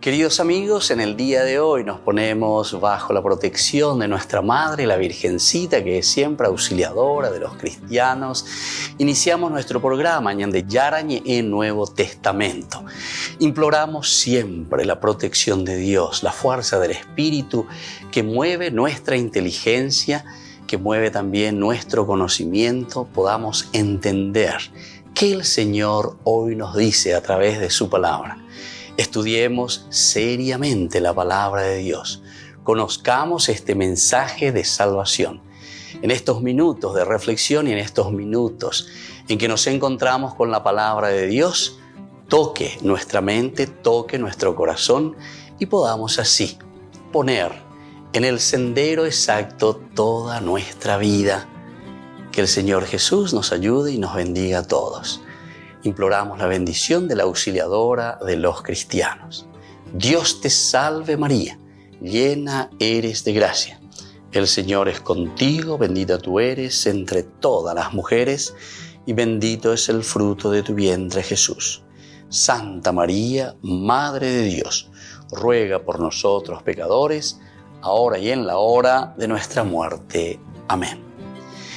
Queridos amigos, en el día de hoy nos ponemos bajo la protección de nuestra Madre, la Virgencita, que es siempre auxiliadora de los cristianos. Iniciamos nuestro programa Ñande Yarañe en Nuevo Testamento. Imploramos siempre la protección de Dios, la fuerza del Espíritu que mueve nuestra inteligencia, que mueve también nuestro conocimiento, podamos entender qué el Señor hoy nos dice a través de su palabra. Estudiemos seriamente la palabra de Dios. Conozcamos este mensaje de salvación. En estos minutos de reflexión y en estos minutos en que nos encontramos con la palabra de Dios, toque nuestra mente, toque nuestro corazón y podamos así poner en el sendero exacto toda nuestra vida. Que el Señor Jesús nos ayude y nos bendiga a todos. Imploramos la bendición de la auxiliadora de los cristianos. Dios te salve María, llena eres de gracia. El Señor es contigo, bendita tú eres entre todas las mujeres y bendito es el fruto de tu vientre Jesús. Santa María, Madre de Dios, ruega por nosotros pecadores, ahora y en la hora de nuestra muerte. Amén.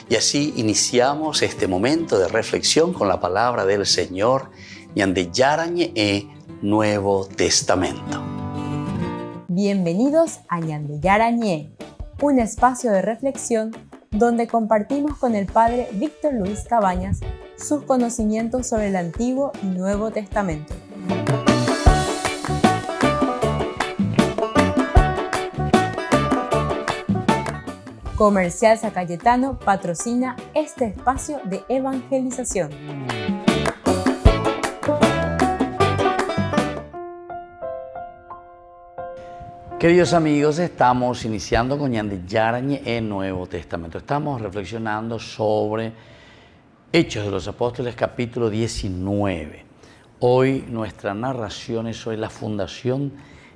Y así iniciamos este momento de reflexión con la palabra del Señor, Ñande Yarañe Nuevo Testamento. Bienvenidos a Ñande Yarañe, un espacio de reflexión donde compartimos con el Padre Víctor Luis Cabañas sus conocimientos sobre el Antiguo y Nuevo Testamento. Comercial San Cayetano patrocina este espacio de evangelización. Queridos amigos, estamos iniciando con Ñande Yarañe en Nuevo Testamento. Estamos reflexionando sobre Hechos de los Apóstoles, capítulo 19. Hoy nuestra narración es sobre la fundación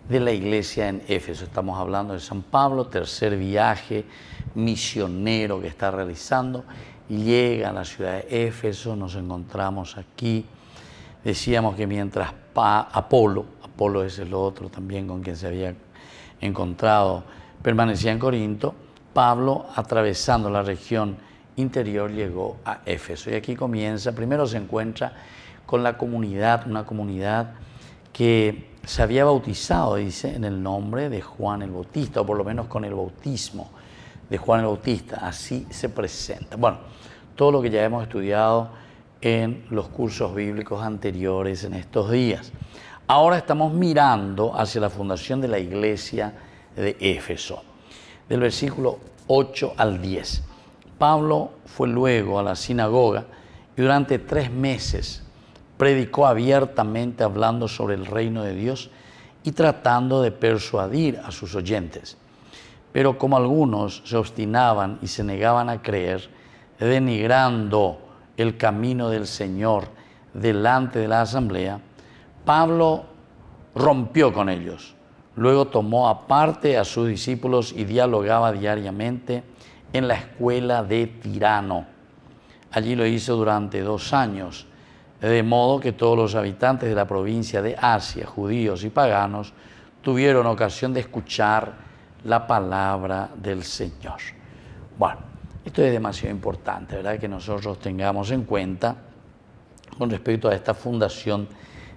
de la iglesia en Éfeso. Estamos hablando de San Pablo, tercer viaje misionero que está realizando. Llega a la ciudad de Éfeso, nos encontramos aquí. Decíamos que mientras Apolo es el otro también con quien se había encontrado, permanecía en Corinto, Pablo, atravesando la región interior, llegó a Éfeso. Y aquí comienza, primero se encuentra con la comunidad, una comunidad que se había bautizado, dice, en el nombre de Juan el Bautista, o por lo menos con el bautismo de Juan el Bautista. Así se presenta. Bueno, todo lo que ya hemos estudiado en los cursos bíblicos anteriores en estos días. Ahora estamos mirando hacia la fundación de la iglesia de Éfeso. Del versículo 8 al 10. Pablo fue luego a la sinagoga y durante 3 meses predicó abiertamente hablando sobre el reino de Dios y tratando de persuadir a sus oyentes. Pero como algunos se obstinaban y se negaban a creer, denigrando el camino del Señor delante de la asamblea, Pablo rompió con ellos. Luego tomó aparte a sus discípulos y dialogaba diariamente en la escuela de Tirano. Allí lo hizo durante 2 años. De modo que todos los habitantes de la provincia de Asia, judíos y paganos, tuvieron ocasión de escuchar la palabra del Señor. Bueno, esto es demasiado importante, ¿verdad? Que nosotros tengamos en cuenta con respecto a esta fundación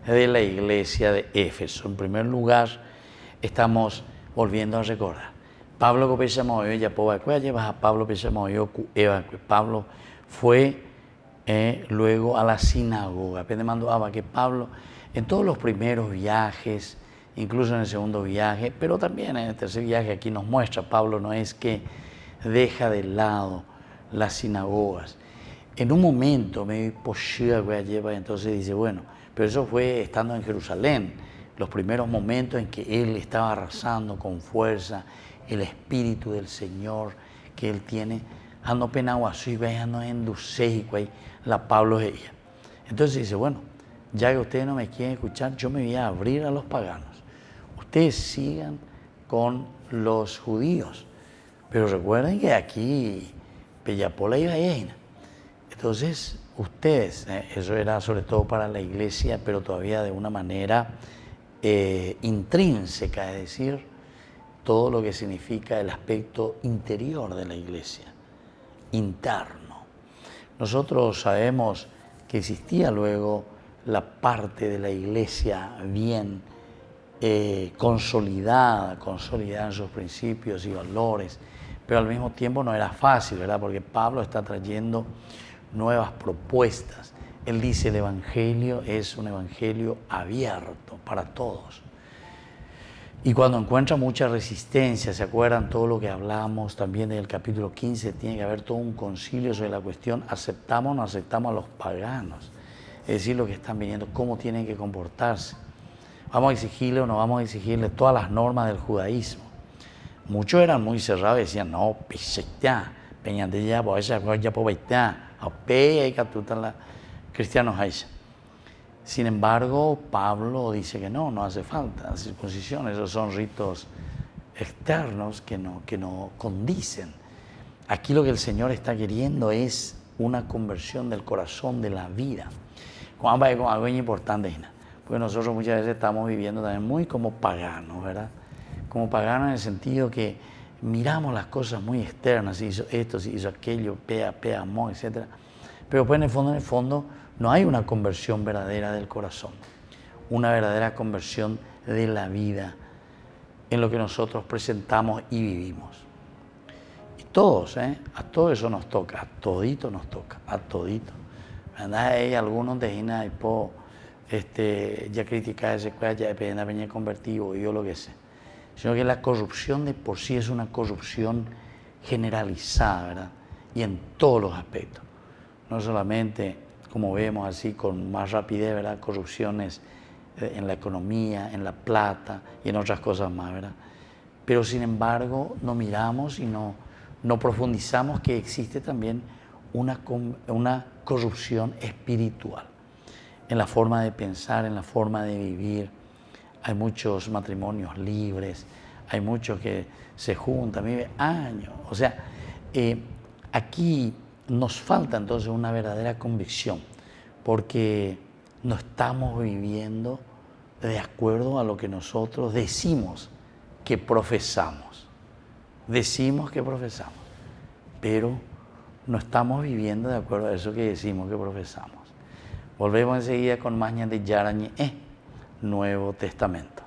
de la iglesia de Éfeso. En primer lugar, estamos volviendo a recordar. Pablo fue luego a la sinagoga. Que Pablo, en todos los primeros viajes, incluso en el segundo viaje, pero también en el tercer viaje, aquí nos muestra, Pablo no es que deja de lado las sinagogas. En un momento, entonces dice, bueno, pero eso fue estando en Jerusalén, los primeros momentos en que él estaba arrasando con fuerza el Espíritu del Señor que él tiene. La Pablo es ella. Entonces dice, bueno, ya que ustedes no me quieren escuchar, yo me voy a abrir a los paganos. Ustedes sigan con los judíos. Pero recuerden que aquí, Pellapola y Valleina. Entonces, ustedes, eso era sobre todo para la iglesia, pero todavía de una manera intrínseca, es decir, todo lo que significa el aspecto interior de la iglesia, interno. Nosotros sabemos que existía luego la parte de la iglesia bien consolidada en sus principios y valores, pero al mismo tiempo no era fácil, ¿verdad? Porque Pablo está trayendo nuevas propuestas. Él dice, el evangelio es un evangelio abierto para todos. Y cuando encuentra mucha resistencia, ¿se acuerdan todo lo que hablamos también del capítulo 15? Tiene que haber todo un concilio sobre la cuestión, ¿aceptamos o no aceptamos a los paganos? Es decir, lo que están viniendo, cómo tienen que comportarse. ¿Vamos a exigirle o no vamos a exigirle todas las normas del judaísmo? Muchos eran muy cerrados y decían, no, cristianos hay. Sin embargo, Pablo dice que no hace falta circuncisión, esos son ritos externos que no condicen. Aquí lo que el Señor está queriendo es una conversión del corazón, de la vida. Como algo importante, porque nosotros muchas veces estamos viviendo también muy como paganos, ¿verdad? Como paganos en el sentido que miramos las cosas muy externas, si hizo esto, si hizo aquello, amor, etc. Pero pues en el fondo, no hay una conversión verdadera del corazón, una verdadera conversión de la vida en lo que nosotros presentamos y vivimos. Y todos, a todo eso nos toca, a todito nos toca, a todito. Hay algunos de ya criticar ese cual ya depende de convertido, yo lo que sé. Sino que la corrupción de por sí es una corrupción generalizada, ¿verdad? Y en todos los aspectos. No solamente, como vemos así, con más rapidez, ¿verdad? Corrupciones en la economía, en la plata y en otras cosas más, ¿verdad? Pero sin embargo, no miramos y no profundizamos que existe también una corrupción espiritual en la forma de pensar, en la forma de vivir. Hay muchos matrimonios libres, hay muchos que se juntan, viven años. O sea, aquí nos falta entonces una verdadera convicción, porque no estamos viviendo de acuerdo a lo que nosotros decimos que profesamos. Decimos que profesamos, pero no estamos viviendo de acuerdo a eso que decimos que profesamos. Volvemos enseguida con más de Yarañe, Nuevo Testamento.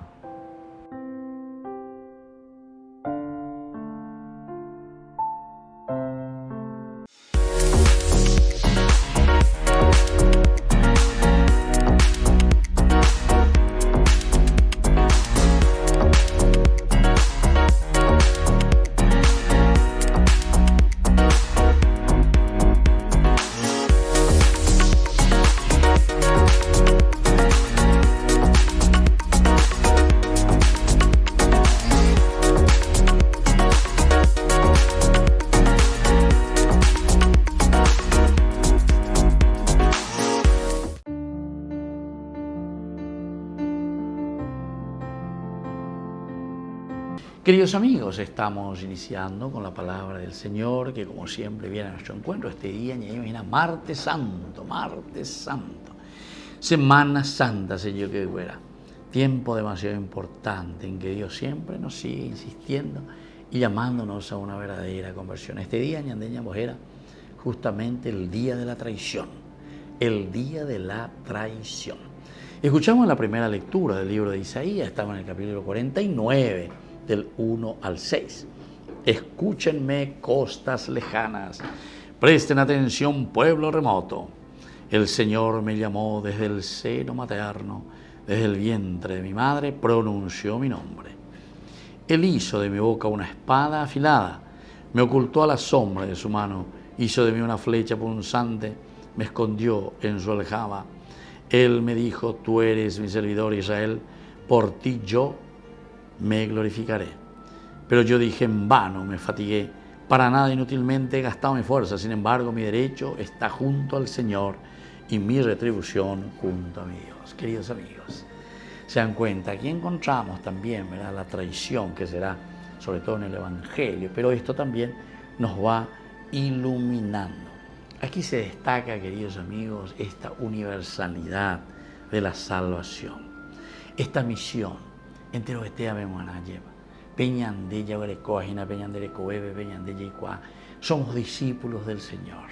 Queridos amigos, estamos iniciando con la palabra del Señor, que como siempre viene a nuestro encuentro este día, martes santo, Semana Santa, Señor, que fuera. Tiempo demasiado importante en que Dios siempre nos sigue insistiendo y llamándonos a una verdadera conversión. Este día, ñandeña era justamente el día de la traición, el día de la traición. Escuchamos la primera lectura del libro de Isaías, estamos en el capítulo 49, del 1 al 6. Escúchenme, costas lejanas, presten atención, pueblo remoto. El Señor me llamó desde el seno materno, desde el vientre de mi madre pronunció mi nombre. Él hizo de mi boca una espada afilada, me ocultó a la sombra de su mano, hizo de mí una flecha punzante, me escondió en su aljaba. Él me dijo, tú eres mi servidor Israel, por ti yo me glorificaré. Pero yo dije, en vano me fatigué, para nada inútilmente he gastado mi fuerza. Sin embargo, mi derecho está junto al Señor y mi retribución junto a mi Dios. Queridos amigos, se dan cuenta, aquí encontramos también, ¿verdad?, la traición que será sobre todo en el Evangelio, pero esto también nos va iluminando. Aquí se destaca, queridos amigos, esta universalidad de la salvación. esta misión, entero que te lleva. Peñande, Yaguarecojina, Peñande, Coebe, Peñande, Yicua. Somos discípulos del Señor.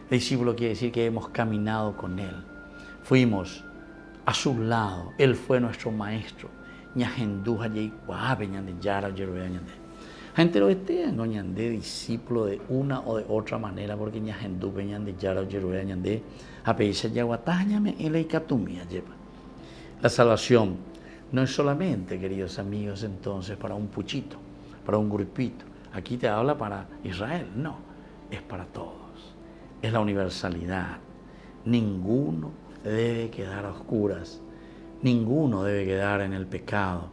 Discípulo quiere decir que hemos caminado con Él. Fuimos a su lado. Él fue nuestro maestro. Ñajenduja, Yicua, Peñande, Yara, Yeruea, Ñande. Entero que te Ñande, discípulo de una o de otra manera, porque Ñajendu, Peñande, Yara, Yeruea, Ñande, a Peisa, Yaguatañame, Él y Catumía, lleva. La salvación no es solamente, queridos amigos, entonces para un puchito, para un grupito. Aquí te habla para Israel. No, es para todos. Es la universalidad. Ninguno debe quedar a oscuras. Ninguno debe quedar en el pecado.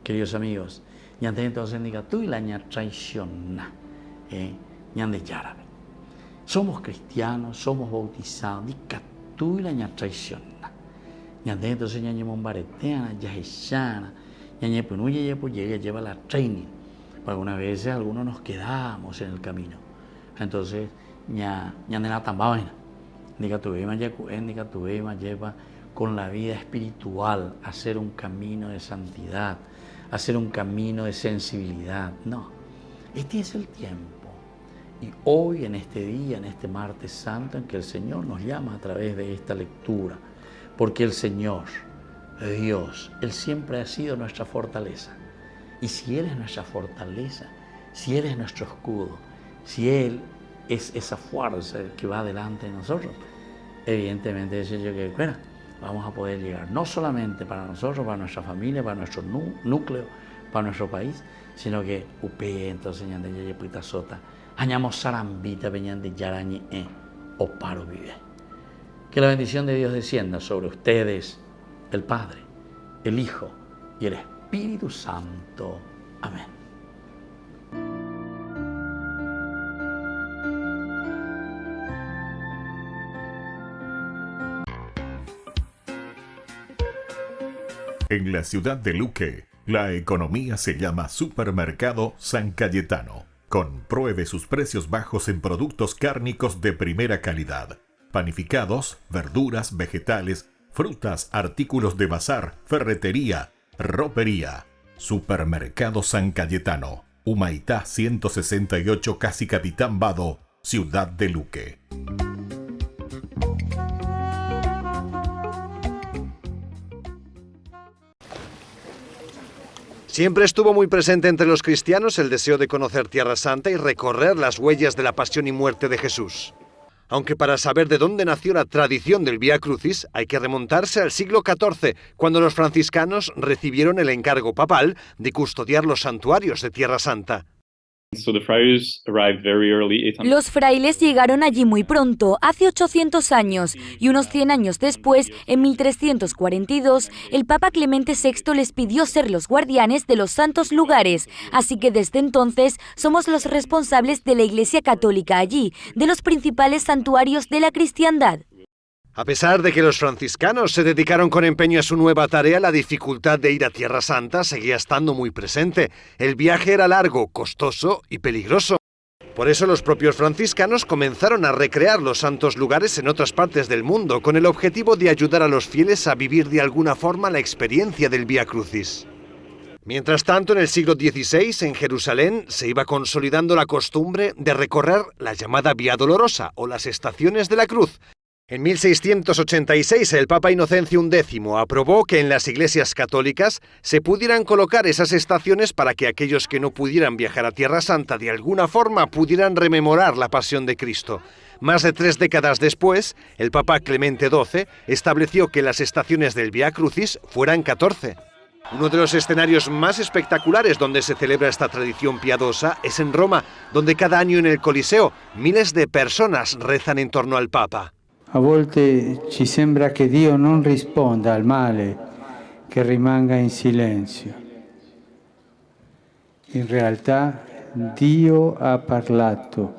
Queridos amigos, ñande entonces diga tú y la ña traiciona. Ñande yárabe. Somos cristianos, somos bautizados. Diga tú y la ña traiciona. Ñande entonces ñañe mombareteana, yajeshana, ñañe punuye lleva la training. Algunas veces algunos nos quedamos en el camino. Entonces, ñande la tambaina. Diga tu bema yacuen, diga tu bema lleva con la vida espiritual, hacer un camino de santidad, hacer un camino de sensibilidad. No, este es el tiempo. Y hoy, en este día, en este martes santo, en que el Señor nos llama a través de esta lectura, porque el Señor, Dios, Él siempre ha sido nuestra fortaleza. Y si Él es nuestra fortaleza, si Él es nuestro escudo, si Él es esa fuerza que va delante de nosotros, evidentemente es yo que, bueno, vamos a poder llegar, no solamente para nosotros, para nuestra familia, para nuestro núcleo, para nuestro país, sino que upeye entonces ñande yayepita sota, añamos sarambita peñande yarañe o paro vive. Que la bendición de Dios descienda sobre ustedes, el Padre, el Hijo y el Espíritu Santo. Amén. En la ciudad de Luque, la economía se llama Supermercado San Cayetano. Compruebe sus precios bajos en productos cárnicos de primera calidad. Panificados, verduras, vegetales, frutas, artículos de bazar, ferretería, ropería. Supermercado San Cayetano, Humaitá 168, Casi Capitán Vado, Ciudad de Luque. Siempre estuvo muy presente entre los cristianos el deseo de conocer Tierra Santa y recorrer las huellas de la pasión y muerte de Jesús. Aunque para saber de dónde nació la tradición del Vía Crucis hay que remontarse al siglo XIV, cuando los franciscanos recibieron el encargo papal de custodiar los santuarios de Tierra Santa. Los frailes llegaron allí muy pronto, hace 800 años, y unos 100 años después, en 1342, el Papa Clemente VI les pidió ser los guardianes de los santos lugares, así que desde entonces somos los responsables de la Iglesia Católica allí, de los principales santuarios de la cristiandad. A pesar de que los franciscanos se dedicaron con empeño a su nueva tarea, la dificultad de ir a Tierra Santa seguía estando muy presente. El viaje era largo, costoso y peligroso. Por eso los propios franciscanos comenzaron a recrear los santos lugares en otras partes del mundo, con el objetivo de ayudar a los fieles a vivir de alguna forma la experiencia del Vía Crucis. Mientras tanto, en el siglo XVI, en Jerusalén, se iba consolidando la costumbre de recorrer la llamada Vía Dolorosa, o las Estaciones de la Cruz. En 1686 el Papa Inocencio X aprobó que en las iglesias católicas se pudieran colocar esas estaciones para que aquellos que no pudieran viajar a Tierra Santa de alguna forma pudieran rememorar la pasión de Cristo. Más de 3 décadas después, el Papa Clemente XII estableció que las estaciones del Vía Crucis fueran 14. Uno de los escenarios más espectaculares donde se celebra esta tradición piadosa es en Roma, donde cada año en el Coliseo miles de personas rezan en torno al Papa. A volte ci sembra che Dio non risponda al male, che rimanga in silenzio. In realtà Dio ha parlato,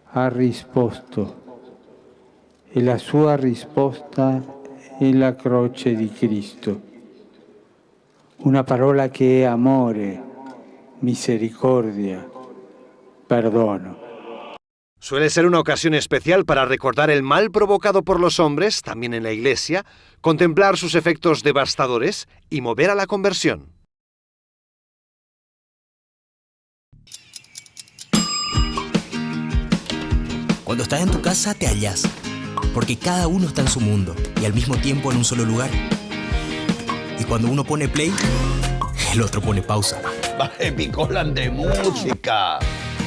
ha risposto e la sua risposta è la croce di Cristo. Una parola che è amore, misericordia, perdono. Suele ser una ocasión especial para recordar el mal provocado por los hombres, también en la Iglesia, contemplar sus efectos devastadores y mover a la conversión. Cuando estás en tu casa te hallas, porque cada uno está en su mundo y al mismo tiempo en un solo lugar. Y cuando uno pone play, el otro pone pausa. Picolan de música.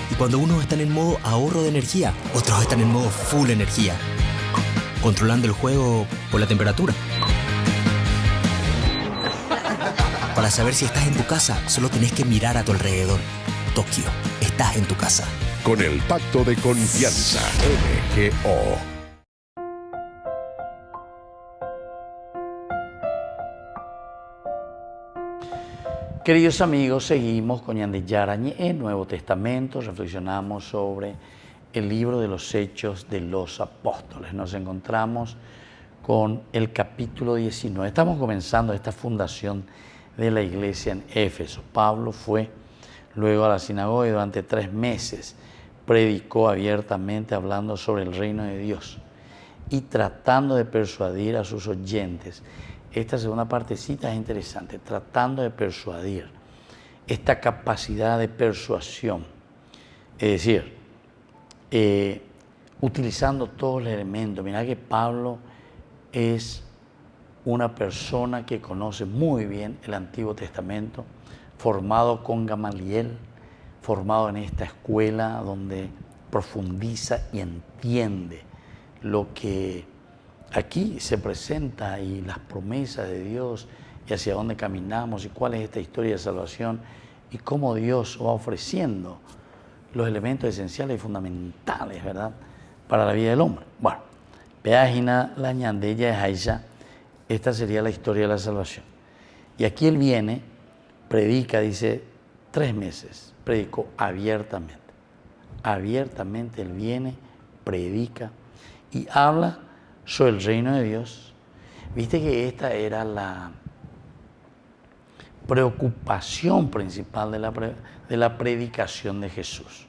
Y cuando unos están en modo ahorro de energía, otros están en modo full energía, controlando el juego por la temperatura. Para saber si estás en tu casa, solo tenés que mirar a tu alrededor. Tokio, estás en tu casa. Con el Pacto de Confianza, MGO. Queridos amigos, seguimos con Ñande Yarañe en Nuevo Testamento. Reflexionamos sobre el libro de los Hechos de los Apóstoles. Nos encontramos con el capítulo 19. Estamos comenzando esta fundación de la iglesia en Éfeso. Pablo fue luego a la sinagoga y durante 3 meses predicó abiertamente hablando sobre el reino de Dios y tratando de persuadir a sus oyentes. Esta segunda partecita es interesante, tratando de persuadir, esta capacidad de persuasión, es decir, utilizando todos los elementos. Mirá que Pablo es una persona que conoce muy bien el Antiguo Testamento, formado con Gamaliel, formado en esta escuela donde profundiza y entiende lo que aquí se presenta y las promesas de Dios y hacia dónde caminamos y cuál es esta historia de salvación y cómo Dios va ofreciendo los elementos esenciales y fundamentales, ¿verdad?, para la vida del hombre. Bueno, página la ñandella de Haisha, esta sería la historia de la salvación. Y aquí él viene, predica, dice, 3 meses, predicó abiertamente. Abiertamente él viene, predica y habla sobre el reino de Dios. Viste que esta era la preocupación principal de la predicación de Jesús.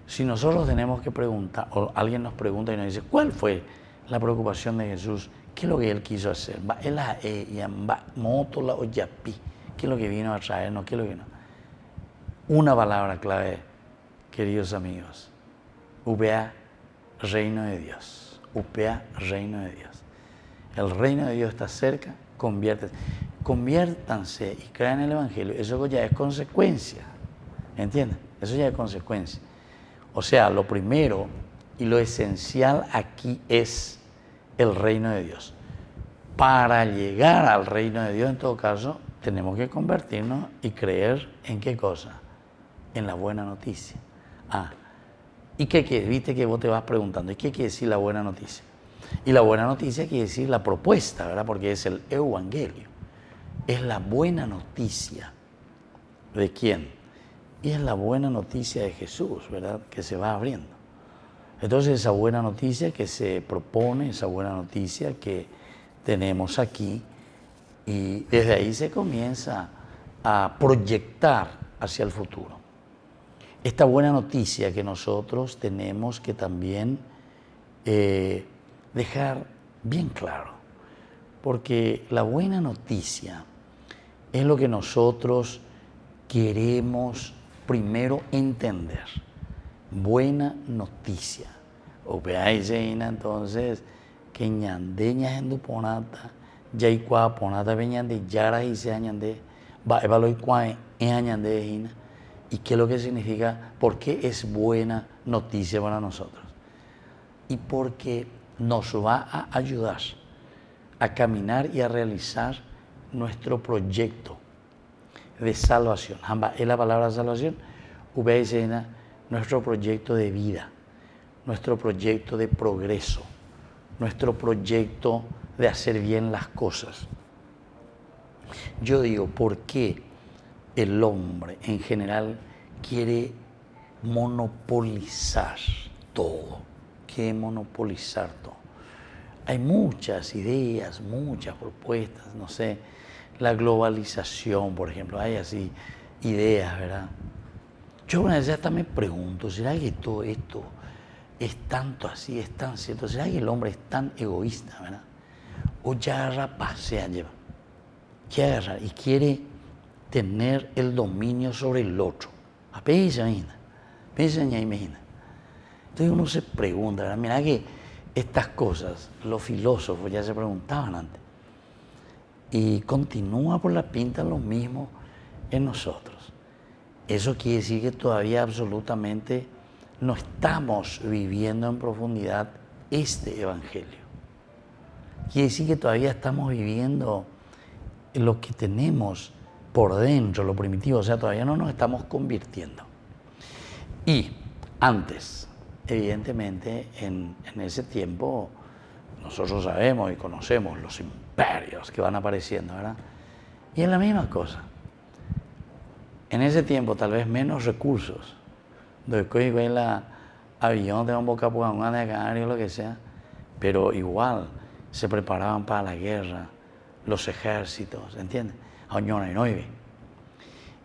Si nosotros tenemos que preguntar, o alguien nos pregunta y nos dice, ¿cuál fue la preocupación de Jesús? ¿Qué es lo que él quiso hacer? ¿Qué es lo que vino a traernos? ¿Qué es lo que vino? Una palabra clave, queridos amigos: UPA, reino de Dios. UPA, reino de Dios. El reino de Dios está cerca, conviértanse y crean el Evangelio. Eso ya es consecuencia, ¿entienden? Eso ya es consecuencia. O sea, lo primero y lo esencial aquí es el reino de Dios. Para llegar al reino de Dios, en todo caso, tenemos que convertirnos y creer en qué cosa, en la buena noticia. ¿Y qué quiere? Viste que vos te vas preguntando, ¿y qué quiere decir la buena noticia? Y la buena noticia quiere decir la propuesta, ¿verdad? Porque es el evangelio. Es la buena noticia. ¿De quién? Y es la buena noticia de Jesús, ¿verdad? Que se va abriendo. Entonces esa buena noticia que se propone, esa buena noticia que tenemos aquí, y desde ahí se comienza a proyectar hacia el futuro. Esta buena noticia que nosotros tenemos que también dejar bien claro, porque la buena noticia es lo que nosotros queremos primero entender. Buena noticia. O veáis entonces que ñandeña en duponata, ya y cua ponata veñande, yara y se añande, va evaluar cua en añande. ¿Y qué es lo que significa? ¿Por qué es buena noticia para nosotros? Y porque nos va a ayudar a caminar y a realizar nuestro proyecto de salvación. Es la palabra salvación. Nuestro proyecto de vida, nuestro proyecto de progreso, nuestro proyecto de hacer bien las cosas. Yo digo, ¿por qué el hombre en general quiere monopolizar todo? Quiere monopolizar todo. Hay muchas ideas, muchas propuestas, no sé, la globalización, por ejemplo, hay así ideas, ¿verdad? Yo una vez hasta me pregunto, ¿será que todo esto es tanto así, es tan cierto. ¿Será que el hombre es tan egoísta, verdad? O ya agarra, pasea, lleva. Quiere agarrar y quiere tener el dominio sobre el otro. Apenas, imagina. Imagina. Entonces uno se pregunta, ¿verdad? Mira que estas cosas, los filósofos ya se preguntaban antes. Y continúa por la pinta lo mismo en nosotros. Eso quiere decir que todavía absolutamente no estamos viviendo en profundidad este evangelio. Quiere decir que todavía estamos viviendo lo que tenemos por dentro, lo primitivo, o sea, todavía no nos estamos convirtiendo. Y antes, evidentemente, en ese tiempo, nosotros sabemos y conocemos los imperios que van apareciendo, ¿verdad? Y es la misma cosa. En ese tiempo, tal vez menos recursos. Después, el avión de un bocapuangán de canario, lo que sea, pero igual se preparaban para la guerra, los ejércitos, ¿entiendes?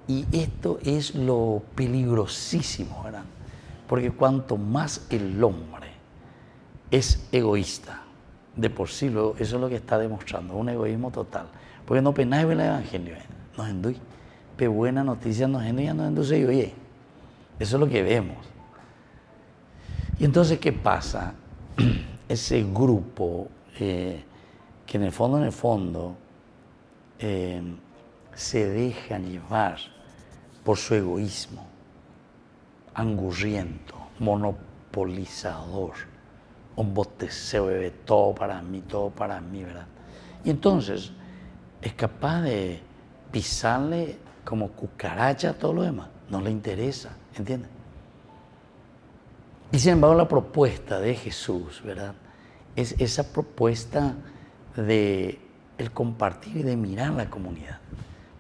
Y esto es lo peligrosísimo, ¿verdad? Porque cuanto más el hombre es egoísta, de por sí, eso es lo que está demostrando, un egoísmo total. Porque no penáis el evangelio, nos enduy. Pero buena noticia nos enduy, nos enduce y oye, eso es lo que vemos. Y entonces, ¿qué pasa? Ese grupo que en el fondo, se deja llevar por su egoísmo, angurriento, monopolizador, un boteceo de todo para mí, ¿verdad? Y entonces es capaz de pisarle como cucaracha a todo lo demás, no le interesa, ¿entiendes? Y sin embargo la propuesta de Jesús, ¿verdad? Es esa propuesta de el compartir y de mirar la comunidad.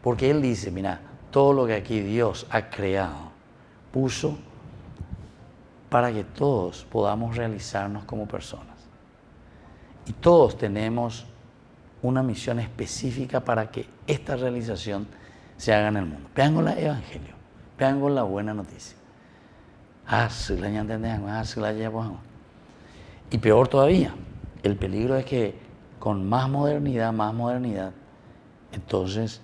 Porque Él dice, mira, todo lo que aquí Dios ha creado, puso para que todos podamos realizarnos como personas. Y todos tenemos una misión específica para que esta realización se haga en el mundo. Vean con el Evangelio, vean con la buena noticia. Y peor todavía, el peligro es que con más modernidad, entonces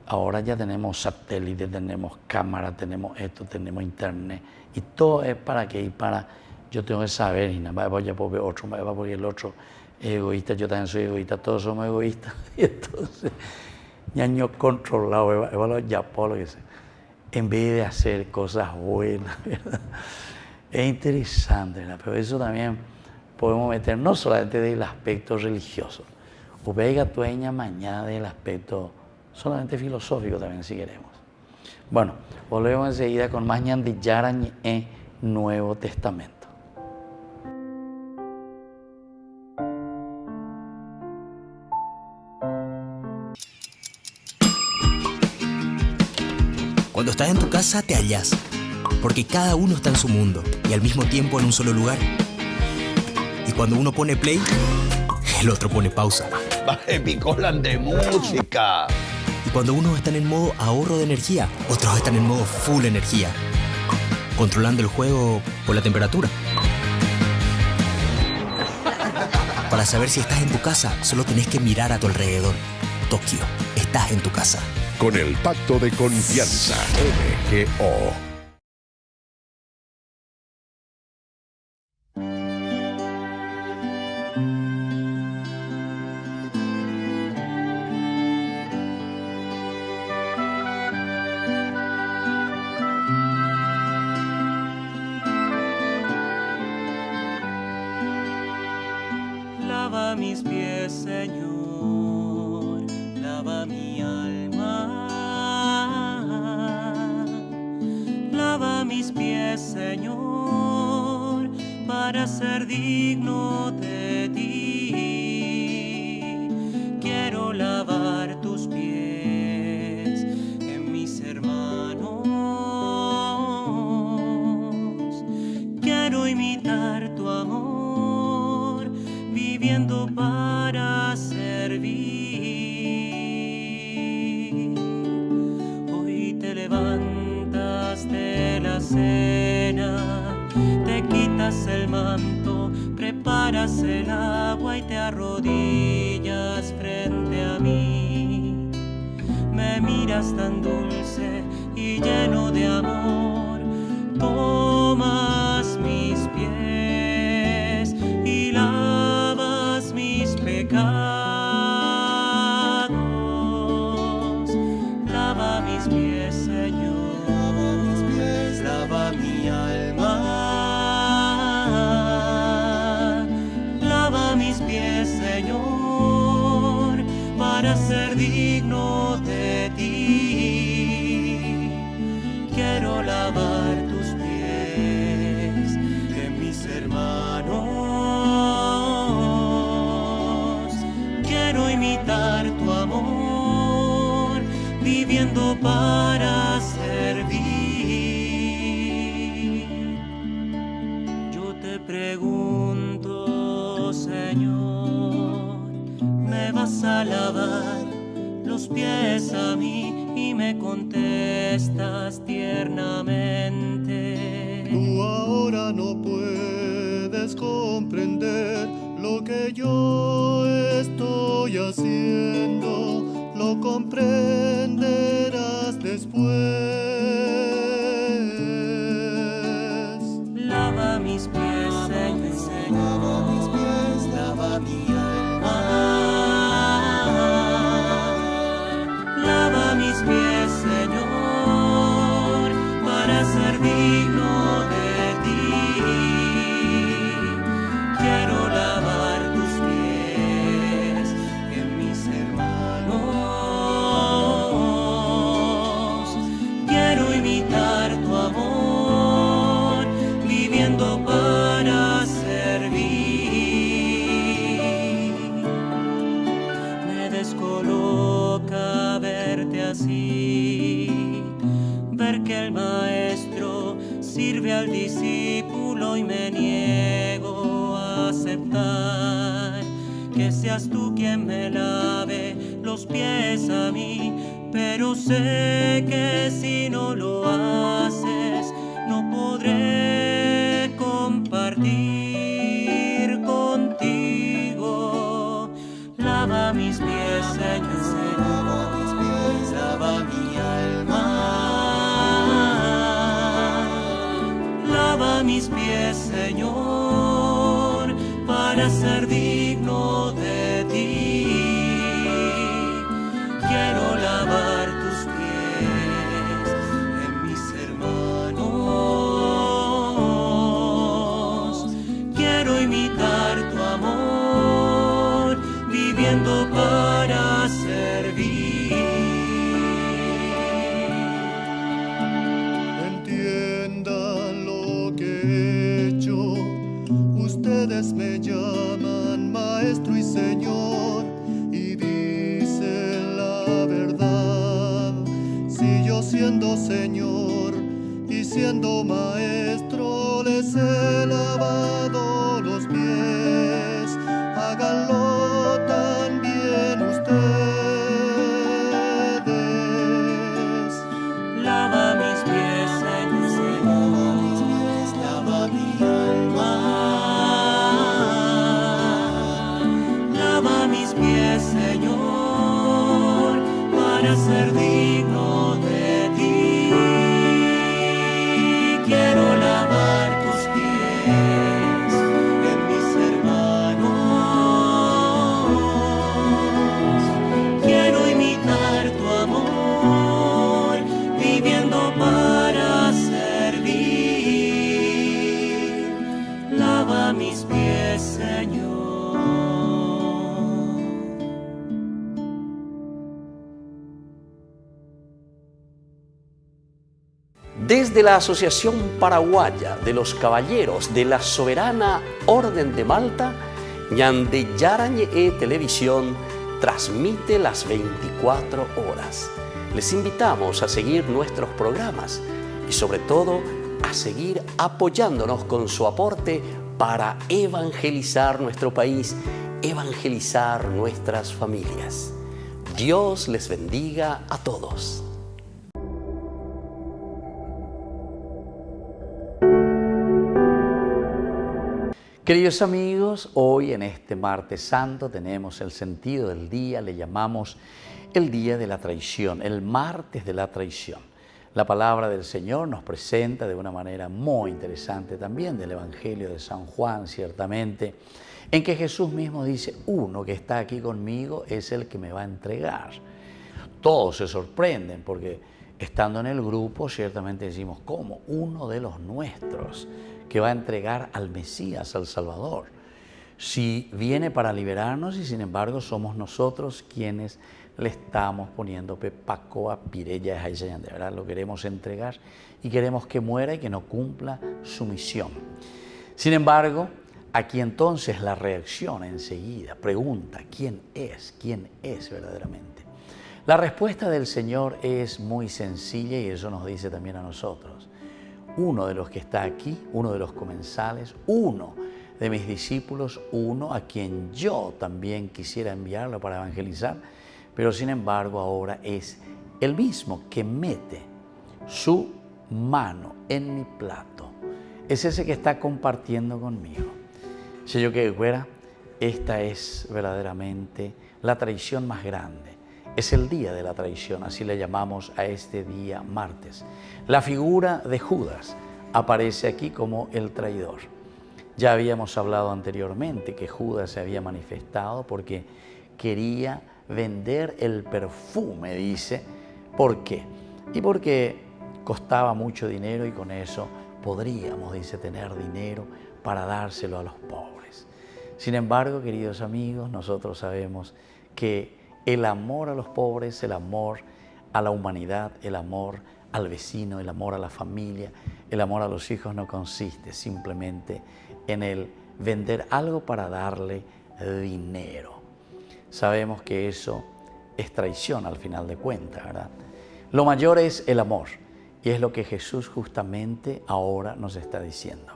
ahora ya tenemos satélites, tenemos cámaras, tenemos esto, tenemos internet, y todo es para qué, y para, yo tengo que saber, y nada más ya puedo ver otro, porque el otro es egoísta, yo también soy egoísta, todos somos egoístas, y entonces, ñaño controlado, lo que sea, en vez de hacer cosas buenas, ¿verdad? Es interesante, ¿verdad? Pero eso también podemos meter no solamente del aspecto religioso, o vega tueña mañana del aspecto solamente filosófico también, si queremos. Bueno, volvemos enseguida con más ñandillarañ en Nuevo Testamento. Cuando estás en tu casa te hallas, porque cada uno está en su mundo y al mismo tiempo en un solo lugar. Y cuando uno pone play, el otro pone pausa. Picolan de música. Y cuando unos están en modo ahorro de energía, otros están en modo full energía, controlando el juego por la temperatura. Para saber si estás en tu casa, solo tenés que mirar a tu alrededor. Tokio, estás en tu casa. Con el Pacto de Confianza, MGO. Lava mis pies, Señor, lava mi alma. Lava mis pies, Señor, para ser digno de ti. Quiero lavar tus pies en mis hermanos. Quiero imitar tu amor, viviendo para servir. Hoy te levantas de la cena, te quitas el mal manto, preparas el agua y te arrodillas frente a mí. Me miras tan dulce y lleno de amor, tomas mis pies y lavas mis pecados. Lava mis pies, Señor, lava mi alma. Lava mis pies, Señor, para ser digno de ti. Quiero lavar tus pies de mis hermanos. Quiero imitar tu amor, viviendo para servir. Yo te pregunto, Señor, ¿me vas a lavar los pies a mí? Y me contestas tiernamente. Tú ahora no puedes comprender lo que yo estoy haciendo, lo comprenderás después. Lava mis pies, Señor, lava mis pies, lava mi alma. Lava mis pies, Señor, para ser digno de ti. Quiero lavar tus pies en mis hermanos. Quiero imitar tu amor, viviendo para servir. Me descoloca verte así, ver que el maestro sirve al discípulo y me niego a aceptar que seas tú quien me lave los pies a mí, pero sé que si no lo haces no podré compartir contigo. Lava mis pies, Señor, lava mis pies, lava mi alma. Lava mis pies, Señor, para ser digno de ti. Quiero lavar tus pies en mis hermanos. Quiero imitar tu amor, viviendo para servir. Entiendan lo que he hecho. Ustedes me llaman maestro y señor y dicen la verdad. Si yo siendo señor y siendo maestro les he lavado los pies, háganlo también ustedes. Lava mis pies, Señor, lava mis pies, lava mi alma. Lava mis pies, Señor, para ser digno de ti. Quiero lavar tus pies en mis hermanos. Quiero imitar tu amor, viviendo para servir. Lava mis pies, Señor. Desde la Asociación Paraguaya de los Caballeros de la Soberana Orden de Malta, Ñande Yarañe Televisión transmite las 24 horas. Les invitamos a seguir nuestros programas y sobre todo a seguir apoyándonos con su aporte para evangelizar nuestro país, evangelizar nuestras familias. Dios les bendiga a todos. Queridos amigos, hoy en este martes santo tenemos el sentido del día, le llamamos el día de la traición, el martes de la traición. La palabra del Señor nos presenta de una manera muy interesante también del Evangelio de San Juan, ciertamente, en que Jesús mismo dice, uno que está aquí conmigo es el que me va a entregar. Todos se sorprenden porque estando en el grupo ciertamente decimos, ¿cómo? Uno de los nuestros que va a entregar al Mesías, al Salvador. Si viene para liberarnos y sin embargo somos nosotros quienes le estamos poniendo pepacoa, pireya, de verdad lo queremos entregar y queremos que muera y que no cumpla su misión. Sin embargo, aquí entonces la reacción enseguida, pregunta, ¿quién es? ¿Quién es verdaderamente? La respuesta del Señor es muy sencilla y eso nos dice también a nosotros. Uno de los que está aquí, uno de los comensales, uno de mis discípulos, uno a quien yo también quisiera enviarlo para evangelizar, pero sin embargo ahora es el mismo que mete su mano en mi plato. Es ese que está compartiendo conmigo. Si yo que fuera, esta es verdaderamente la traición más grande. Es el día de la traición, así le llamamos a este día martes. La figura de Judas aparece aquí como el traidor. Ya habíamos hablado anteriormente que Judas se había manifestado porque quería vender el perfume, dice. ¿Por qué? Y porque costaba mucho dinero y con eso podríamos, dice, tener dinero para dárselo a los pobres. Sin embargo, queridos amigos, nosotros sabemos que el amor a los pobres, el amor a la humanidad, el amor al vecino, el amor a la familia, el amor a los hijos no consiste simplemente en el vender algo para darle dinero. Sabemos que eso es traición al final de cuentas, ¿verdad? Lo mayor es el amor y es lo que Jesús justamente ahora nos está diciendo.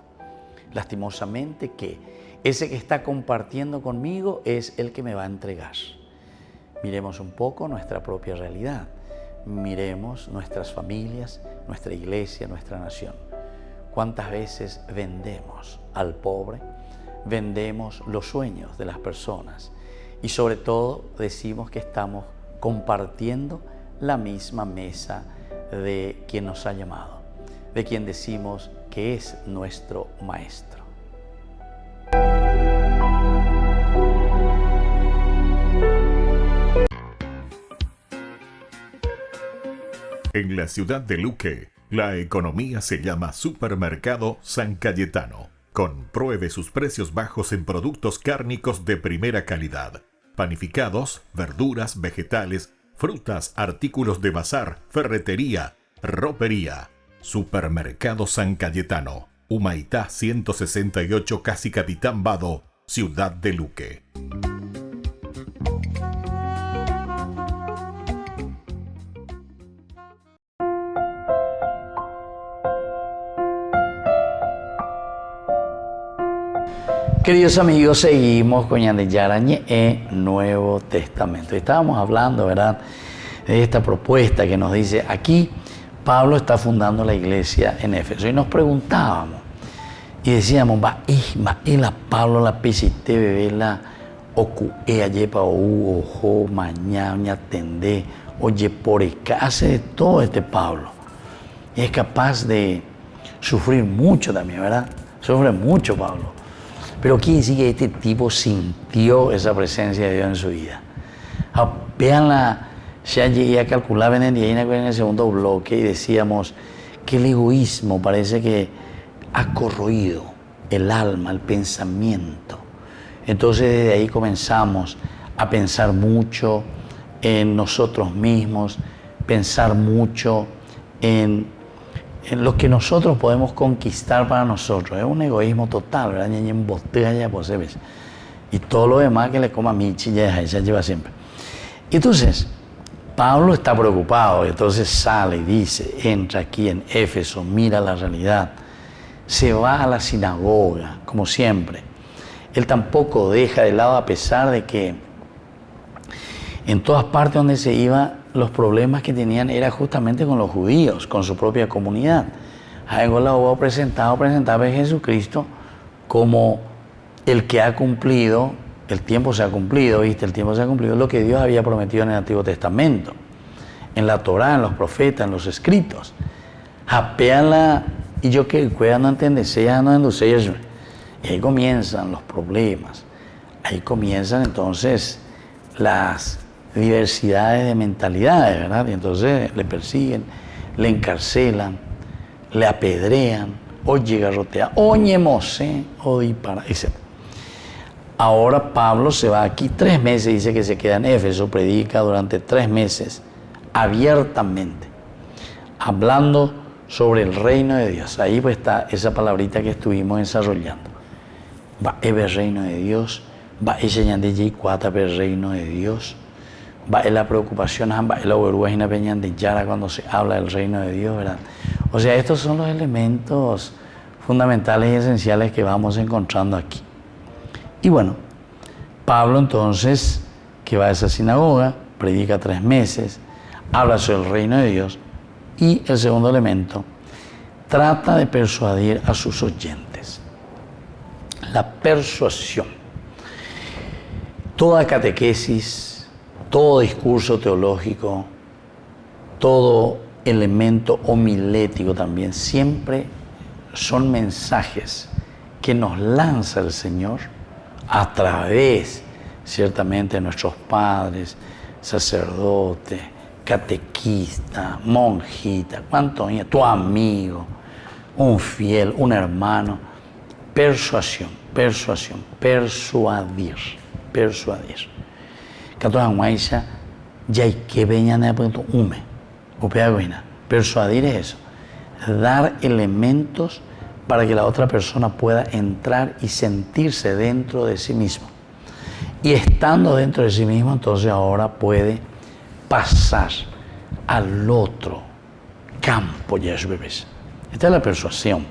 Lastimosamente que ese que está compartiendo conmigo es el que me va a entregar. Miremos un poco nuestra propia realidad, miremos nuestras familias, nuestra iglesia, nuestra nación. ¿Cuántas veces vendemos al pobre? Vendemos los sueños de las personas y sobre todo decimos que estamos compartiendo la misma mesa de quien nos ha llamado, de quien decimos que es nuestro maestro. En la ciudad de Luque, la economía se llama Supermercado San Cayetano. Compruebe sus precios bajos en productos cárnicos de primera calidad. Panificados, verduras, vegetales, frutas, artículos de bazar, ferretería, ropería. Supermercado San Cayetano, Humaitá 168, Casi Capitán Vado, ciudad de Luque. Queridos amigos, seguimos con Ñande Yarañe en Nuevo Testamento. Estábamos hablando, ¿verdad?, de esta propuesta que nos dice, aquí Pablo está fundando la iglesia en Éfeso. Y nos preguntábamos, y decíamos, va la Pablo la pisite, bebé la ocué, ayepa o ojo, mañana, atendé, oye, por acá, hace de todo este Pablo. Y es capaz de sufrir mucho también, ¿verdad? Sufre mucho Pablo. Pero quiere decir que este tipo sintió esa presencia de Dios en su vida. Veanla, ya llegué a calcular en el segundo bloque y decíamos que el egoísmo parece que ha corroído el alma, el pensamiento. Entonces desde ahí comenzamos a pensar mucho en nosotros mismos, pensar mucho en lo que nosotros podemos conquistar para nosotros. Es un egoísmo total, ¿verdad? En botella ya posee. Y todo lo demás que le coma Michi ya lleva siempre. Entonces, Pablo está preocupado, entonces sale y dice, entra aquí en Éfeso, mira la realidad, se va a la sinagoga, como siempre. Él tampoco deja de lado, a pesar de que en todas partes donde se iba, los problemas que tenían era justamente con los judíos, con su propia comunidad. Algo la hubo presentado a Jesucristo como el que ha cumplido, el tiempo se ha cumplido, ¿viste? El tiempo se ha cumplido lo que Dios había prometido en el Antiguo Testamento, en la Torá, en los profetas, en los escritos. Japéala y yo que no entenderse, ya no enducirse. Y ahí comienzan los problemas, ahí comienzan entonces las diversidades de mentalidades, ¿verdad? Y entonces le persiguen, le encarcelan, le apedrean, oye garrotea, oye mose, o dispara, etc. Ahora Pablo se va aquí 3 meses, dice que se queda en Éfeso, predica durante 3 meses abiertamente, hablando sobre el reino de Dios. Ahí pues está esa palabrita que estuvimos desarrollando. Va el reino de Dios, va enseñando el reino de Dios, va en la preocupación, va en la vergüenza de Yara cuando se habla del reino de Dios, ¿verdad? O sea, estos son los elementos fundamentales y esenciales que vamos encontrando aquí. Y bueno, Pablo entonces, que va a esa sinagoga, predica 3 meses, habla sobre el reino de Dios, y el segundo elemento, trata de persuadir a sus oyentes. La persuasión. Toda catequesis, todo discurso teológico, todo elemento homilético también, siempre son mensajes que nos lanza el Señor a través, ciertamente, de nuestros padres, sacerdotes, catequista, monjita, cuánto, tu amigo, un fiel, un hermano. Persuasión, persuasión, persuadir. Catojanguaisa, ya hay que venir a punto hume, o pedagogia. Persuadir es eso, dar elementos para que la otra persona pueda entrar y sentirse dentro de sí mismo. Y estando dentro de sí mismo, entonces ahora puede pasar al otro campo ya es bebés. Esta es la persuasión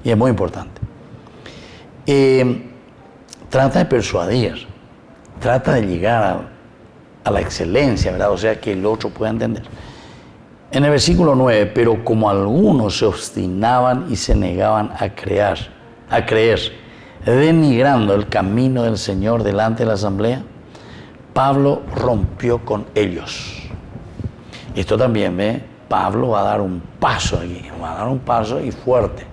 y es muy importante. Trata de persuadir, trata de llegar a la excelencia, ¿verdad? O sea, que el otro pueda entender. En el versículo 9, pero como algunos se obstinaban y se negaban a creer, denigrando el camino del Señor delante de la asamblea, Pablo rompió con ellos. Esto también, ¿ve? Pablo va a dar un paso aquí, va a dar un paso y fuerte.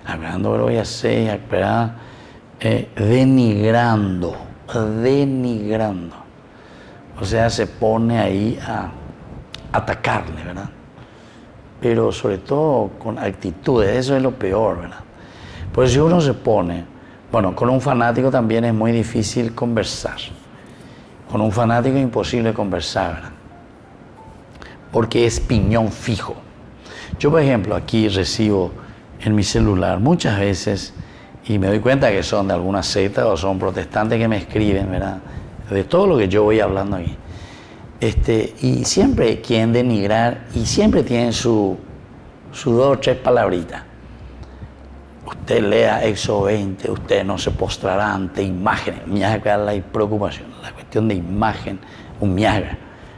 Hablando de lo que hacer, denigrando. O sea, se pone ahí a atacarle, ¿verdad? Pero sobre todo con actitudes, eso es lo peor, ¿verdad? Pues si uno se pone, bueno, con un fanático también es muy difícil conversar. Con un fanático es imposible conversar, ¿verdad? Porque es piñón fijo. Yo, por ejemplo, aquí recibo en mi celular muchas veces, y me doy cuenta que son de alguna secta o son protestantes que me escriben, ¿verdad? De todo lo que yo voy hablando aquí. Y siempre quieren denigrar y siempre tienen su 2 o 3 palabritas. Usted lea Éxodo 20, usted no se postrará ante imágenes. Miaga la preocupación, la cuestión de imagen, un miaga,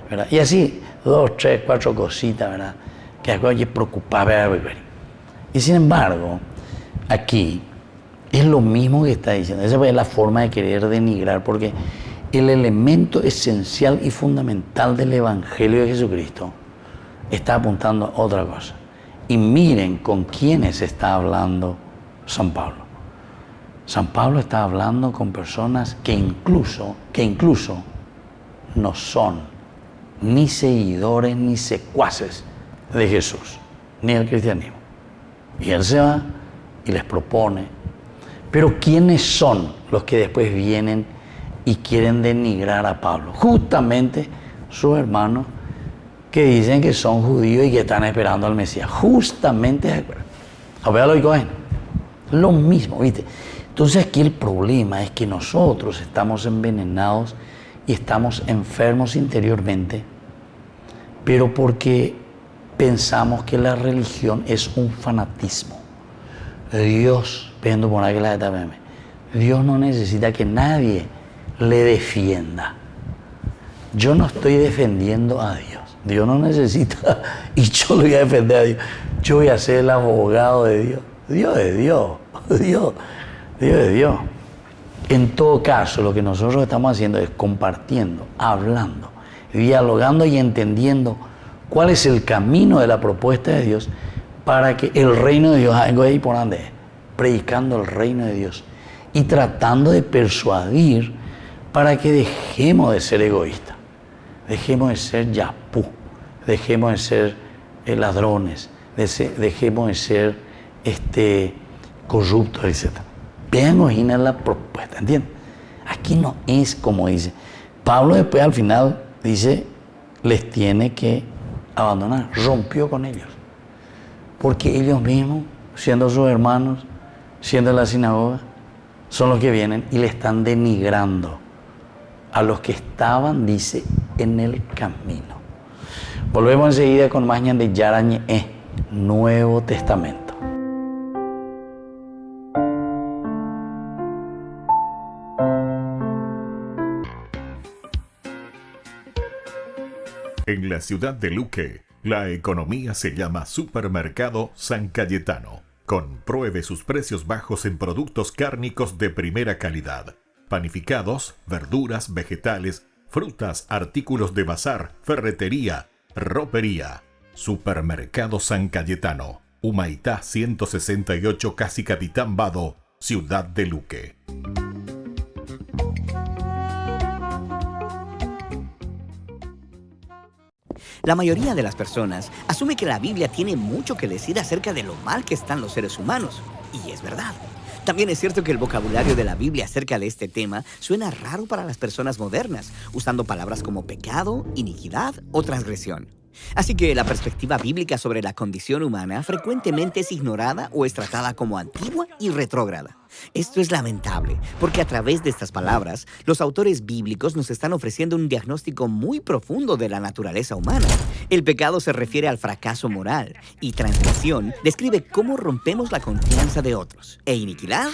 ¿verdad? Y así, 2, 3, 4 cositas, ¿verdad? Que oye, preocupaba. Y sin embargo, aquí es lo mismo que está diciendo. Esa es la forma de querer denigrar, porque el elemento esencial y fundamental del Evangelio de Jesucristo está apuntando a otra cosa. Y miren con quiénes está hablando San Pablo. San Pablo está hablando con personas que incluso no son ni seguidores ni secuaces de Jesús, ni del cristianismo. Y él se va y les propone. Pero ¿quiénes son los que después vienen y quieren denigrar a Pablo? Justamente sus hermanos que dicen que son judíos y que están esperando al Mesías. Justamente, lo mismo, ¿viste? Entonces aquí el problema es que nosotros estamos envenenados y estamos enfermos interiormente, pero porque pensamos que la religión es un fanatismo. Dios no necesita que nadie le defienda. Yo no estoy defendiendo a Dios. Dios no necesita, y yo lo voy a defender a Dios. Yo voy a ser el abogado de Dios. Dios es Dios. Dios es Dios. En todo caso, lo que nosotros estamos haciendo es compartiendo, hablando, dialogando y entendiendo cuál es el camino de la propuesta de Dios para que el reino de Dios, algo ahí por donde, predicando el reino de Dios y tratando de persuadir para que dejemos de ser egoístas, dejemos de ser yapú, dejemos de ser ladrones, dejemos de ser corruptos, etc. Veamos en la propuesta, ¿entienden? Aquí no es como dice. Pablo después al final dice, les tiene que abandonar, rompió con ellos. Porque ellos mismos, siendo sus hermanos, siendo la sinagoga, son los que vienen y le están denigrando a los que estaban, dice, en el camino. Volvemos enseguida con más de Yarañe, Nuevo Testamento. En la ciudad de Luque, la economía se llama Supermercado San Cayetano. Compruebe sus precios bajos en productos cárnicos de primera calidad. Panificados, verduras, vegetales, frutas, artículos de bazar, ferretería, ropería. Supermercado San Cayetano. Humaitá 168, Casi Capitán Vado, ciudad de Luque. La mayoría de las personas asume que la Biblia tiene mucho que decir acerca de lo mal que están los seres humanos. Y es verdad. También es cierto que el vocabulario de la Biblia acerca de este tema suena raro para las personas modernas, usando palabras como pecado, iniquidad o transgresión. Así que la perspectiva bíblica sobre la condición humana frecuentemente es ignorada o es tratada como antigua y retrógrada. Esto es lamentable, porque a través de estas palabras, los autores bíblicos nos están ofreciendo un diagnóstico muy profundo de la naturaleza humana. El pecado se refiere al fracaso moral, y transgresión describe cómo rompemos la confianza de otros. ¿E iniquidad?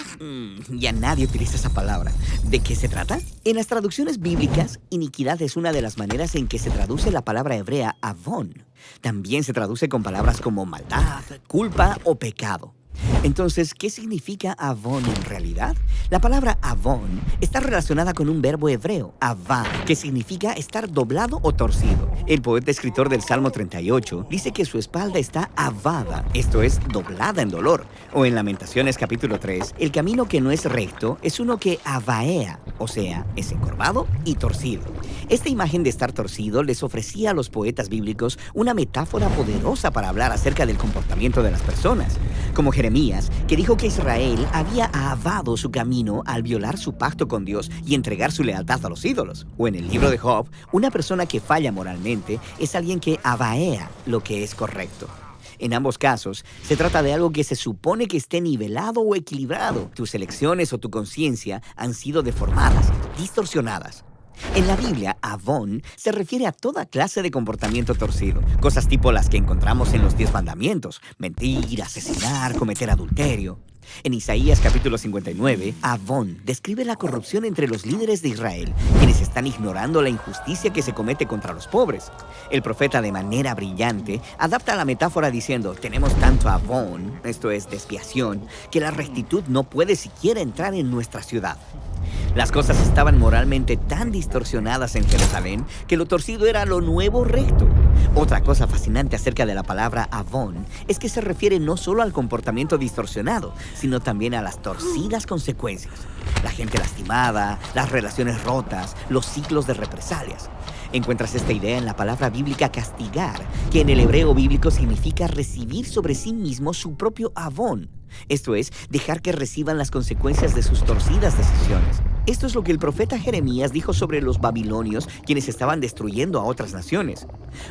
Ya nadie utiliza esa palabra. ¿De qué se trata? En las traducciones bíblicas, iniquidad es una de las maneras en que se traduce la palabra hebrea avon. También se traduce con palabras como maldad, culpa o pecado. Entonces, ¿qué significa avon en realidad? La palabra avon está relacionada con un verbo hebreo, avá, que significa estar doblado o torcido. El poeta escritor del Salmo 38 dice que su espalda está avada, esto es, doblada en dolor. O en Lamentaciones capítulo 3, el camino que no es recto es uno que avaea, o sea, es encorvado y torcido. Esta imagen de estar torcido les ofrecía a los poetas bíblicos una metáfora poderosa para hablar acerca del comportamiento de las personas. Como Jeremías, que dijo que Israel había avado su camino al violar su pacto con Dios y entregar su lealtad a los ídolos. O en el libro de Job, una persona que falla moralmente es alguien que avaea lo que es correcto. En ambos casos, se trata de algo que se supone que esté nivelado o equilibrado. Tus elecciones o tu conciencia han sido deformadas, distorsionadas. En la Biblia, avon se refiere a toda clase de comportamiento torcido, cosas tipo las que encontramos en los 10 mandamientos: mentir, asesinar, cometer adulterio. En Isaías capítulo 59, avon describe la corrupción entre los líderes de Israel, quienes están ignorando la injusticia que se comete contra los pobres. El profeta, de manera brillante, adapta la metáfora diciendo: tenemos tanto avon, esto es desviación, que la rectitud no puede siquiera entrar en nuestra ciudad. Las cosas estaban moralmente tan distorsionadas en Jerusalén que lo torcido era lo nuevo recto. Otra cosa fascinante acerca de la palabra avon es que se refiere no solo al comportamiento distorsionado, sino también a las torcidas consecuencias. La gente lastimada, las relaciones rotas, los ciclos de represalias. Encuentras esta idea en la palabra bíblica castigar, que en el hebreo bíblico significa recibir sobre sí mismo su propio avon. Esto es, dejar que reciban las consecuencias de sus torcidas decisiones. Esto es lo que el profeta Jeremías dijo sobre los babilonios, quienes estaban destruyendo a otras naciones.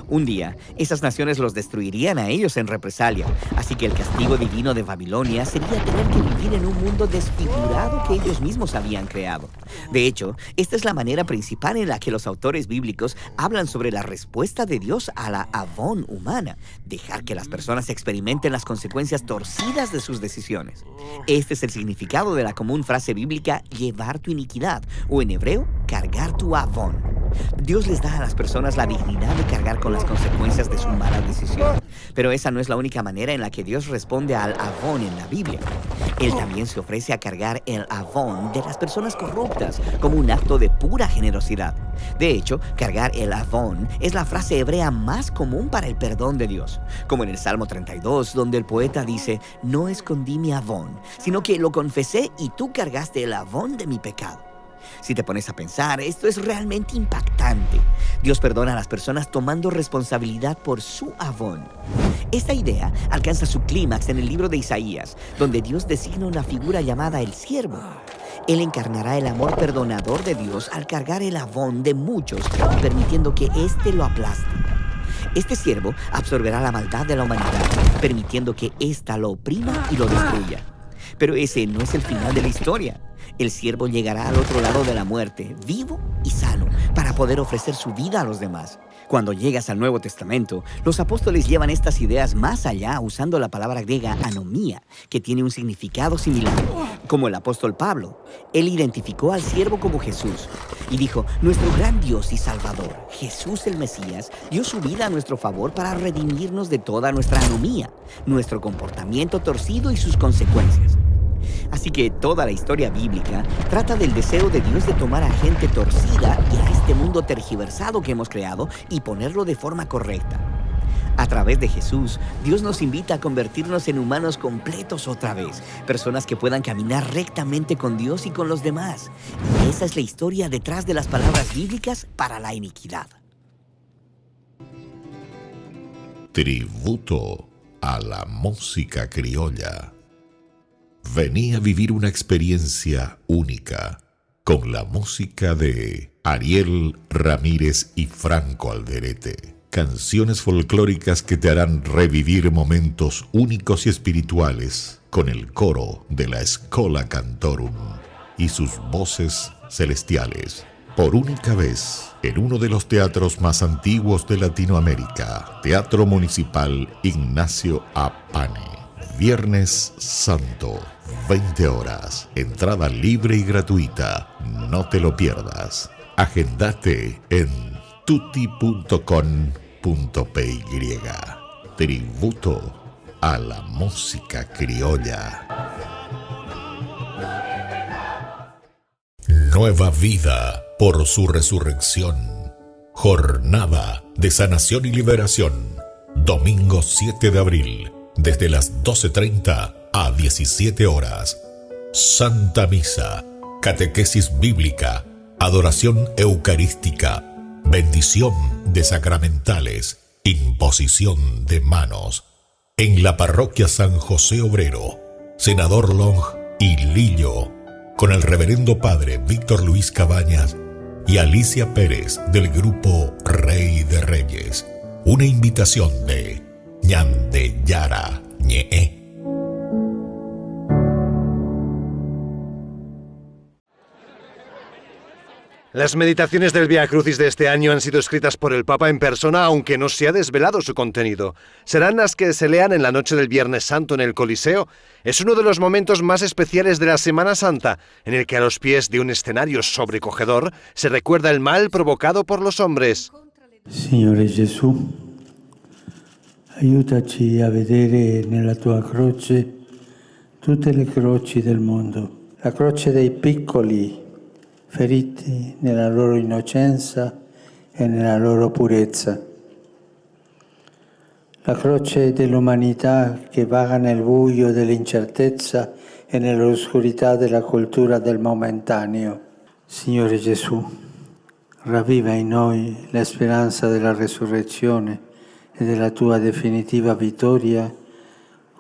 Un día, esas naciones los destruirían a ellos en represalia, así que el castigo divino de Babilonia sería tener que vivir en un mundo desfigurado que ellos mismos habían creado. De hecho, esta es la manera principal en la que los autores bíblicos hablan sobre la respuesta de Dios a la avon humana: dejar que las personas experimenten las consecuencias torcidas de sus decisiones. Este es el significado de la común frase bíblica llevar tu iniquidad, o en hebreo, cargar tu avon. Dios les da a las personas la dignidad de cargar con las consecuencias de su mala decisión. Pero esa no es la única manera en la que Dios responde al avón en la Biblia. Él también se ofrece a cargar el avón de las personas corruptas como un acto de pura generosidad. De hecho, cargar el avón es la frase hebrea más común para el perdón de Dios. Como en el Salmo 32, donde el poeta dice: no escondí mi avón, sino que lo confesé y tú cargaste el avón de mi pecado. Si te pones a pensar, esto es realmente impactante. Dios perdona a las personas tomando responsabilidad por su avón. Esta idea alcanza su clímax en el libro de Isaías, donde Dios designa una figura llamada el siervo. Él encarnará el amor perdonador de Dios al cargar el avón de muchos, permitiendo que éste lo aplaste. Este siervo absorberá la maldad de la humanidad, permitiendo que ésta lo oprima y lo destruya. Pero ese no es el final de la historia. El siervo llegará al otro lado de la muerte, vivo y sano, para poder ofrecer su vida a los demás. Cuando llegas al Nuevo Testamento, los apóstoles llevan estas ideas más allá usando la palabra griega anomía, que tiene un significado similar. Como el apóstol Pablo, él identificó al siervo como Jesús y dijo: nuestro gran Dios y Salvador, Jesús el Mesías, dio su vida a nuestro favor para redimirnos de toda nuestra anomía, nuestro comportamiento torcido y sus consecuencias. Así que toda la historia bíblica trata del deseo de Dios de tomar a gente torcida y a este mundo tergiversado que hemos creado y ponerlo de forma correcta. A través de Jesús, Dios nos invita a convertirnos en humanos completos otra vez, personas que puedan caminar rectamente con Dios y con los demás. Y esa es la historia detrás de las palabras bíblicas para la iniquidad. Tributo a la música criolla. Vení a vivir una experiencia única con la música de Ariel Ramírez y Franco Alderete. Canciones folclóricas que te harán revivir momentos únicos y espirituales con el coro de la Schola Cantorum y sus voces celestiales. Por única vez, en uno de los teatros más antiguos de Latinoamérica, Teatro Municipal Ignacio Apane. Viernes Santo, 20 horas. Entrada libre y gratuita. No te lo pierdas. Agendate en tuti.com.py. Tributo a la música criolla. Nueva vida por su resurrección. Jornada de sanación y liberación. Domingo 7 de abril. Desde las 12:30 a 17 horas. Santa Misa, catequesis bíblica, adoración eucarística, bendición de sacramentales, imposición de manos. En la parroquia San José Obrero, Senador Long y Lillo, con el reverendo padre Víctor Luis Cabañas y Alicia Pérez del grupo Rey de Reyes. Una invitación de Ñande Yara Ñe. Las meditaciones del Vía Crucis de este año han sido escritas por el Papa en persona, aunque no se ha desvelado su contenido. Serán las que se lean en la noche del Viernes Santo en el Coliseo. Es uno de los momentos más especiales de la Semana Santa, en el que a los pies de un escenario sobrecogedor se recuerda el mal provocado por los hombres. Signore Gesù, aiutaci a vedere nella tua croce tutte le croci del mondo. La croce dei piccoli, feriti nella loro innocenza e nella loro purezza. La croce dell'umanità che vaga nel buio dell'incertezza e nell'oscurità della cultura del momentaneo. Signore Gesù, ravviva in noi la speranza della resurrezione e della tua definitiva vittoria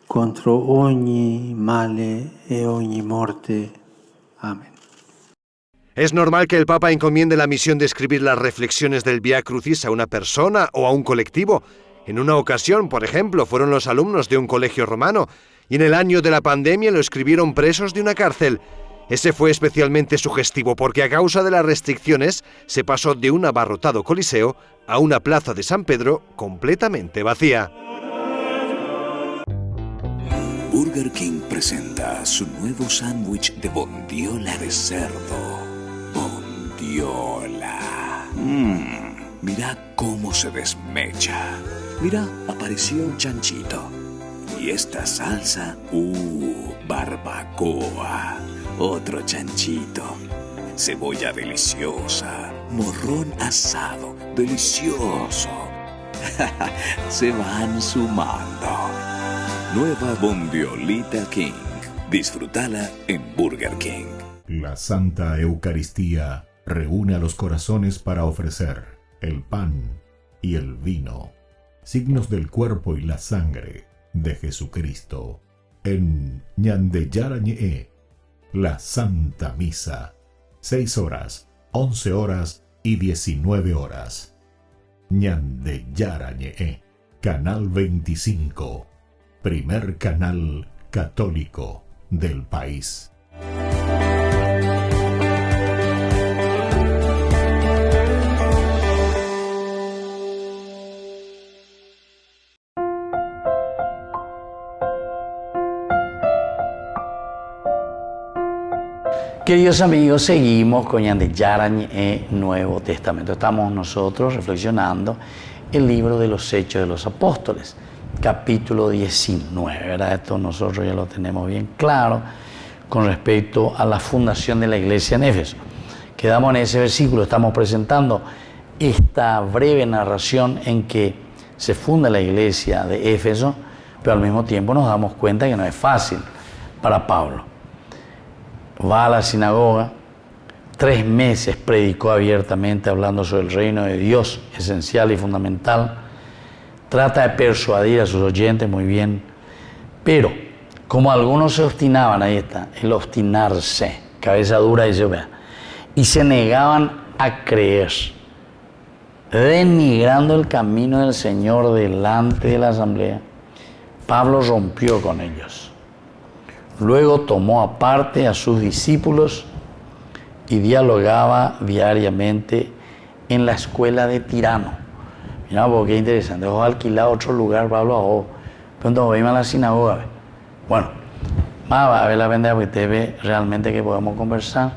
contro ogni male e ogni morte. Amén. Es normal que el Papa encomiende la misión de escribir las reflexiones del Vía Crucis a una persona o a un colectivo. En una ocasión, por ejemplo, fueron los alumnos de un colegio romano, y en el año de la pandemia lo escribieron presos de una cárcel. Ese fue especialmente sugestivo porque a causa de las restricciones se pasó de un abarrotado coliseo a una plaza de San Pedro completamente vacía. Burger King presenta su nuevo sándwich de bondiola de cerdo. Bondiola. Mira cómo se desmecha. Mira, apareció un chanchito. Y esta salsa, barbacoa. Otro chanchito. Cebolla deliciosa. Morrón asado, delicioso. Se van sumando. Nueva Bondiolita King. Disfrútala en Burger King. La Santa Eucaristía reúne a los corazones para ofrecer el pan y el vino, signos del cuerpo y la sangre de Jesucristo. En Ñande Yarañe, la Santa Misa, 6 horas, 11 horas y 19 horas. Ñande Yarañe, Canal 25, primer canal católico del país. Queridos amigos, seguimos con Ñande Yarañe Nuevo Testamento. Estamos nosotros reflexionando el libro de los Hechos de los Apóstoles, capítulo 19, ¿verdad? Esto nosotros ya lo tenemos bien claro con respecto a la fundación de la iglesia en Éfeso. Quedamos en ese versículo, estamos presentando esta breve narración en que se funda la iglesia de Éfeso, pero al mismo tiempo nos damos cuenta que no es fácil para Pablo. Va a la sinagoga, 3 meses predicó abiertamente hablando sobre el reino de Dios, esencial y fundamental. Trata de persuadir a sus oyentes muy bien, pero como algunos se obstinaban, ahí está, el obstinarse, cabeza dura, dice, vea, y se negaban a creer, denigrando el camino del Señor delante de la asamblea, Pablo rompió con ellos. Luego tomó aparte a sus discípulos y dialogaba diariamente en la escuela de Tirano. Mira, porque qué interesante. Vos alquilado otro lugar, Pablo, o pronto voy a la sinagoga. Bueno, va a ver la venda porque te ve realmente que podamos conversar.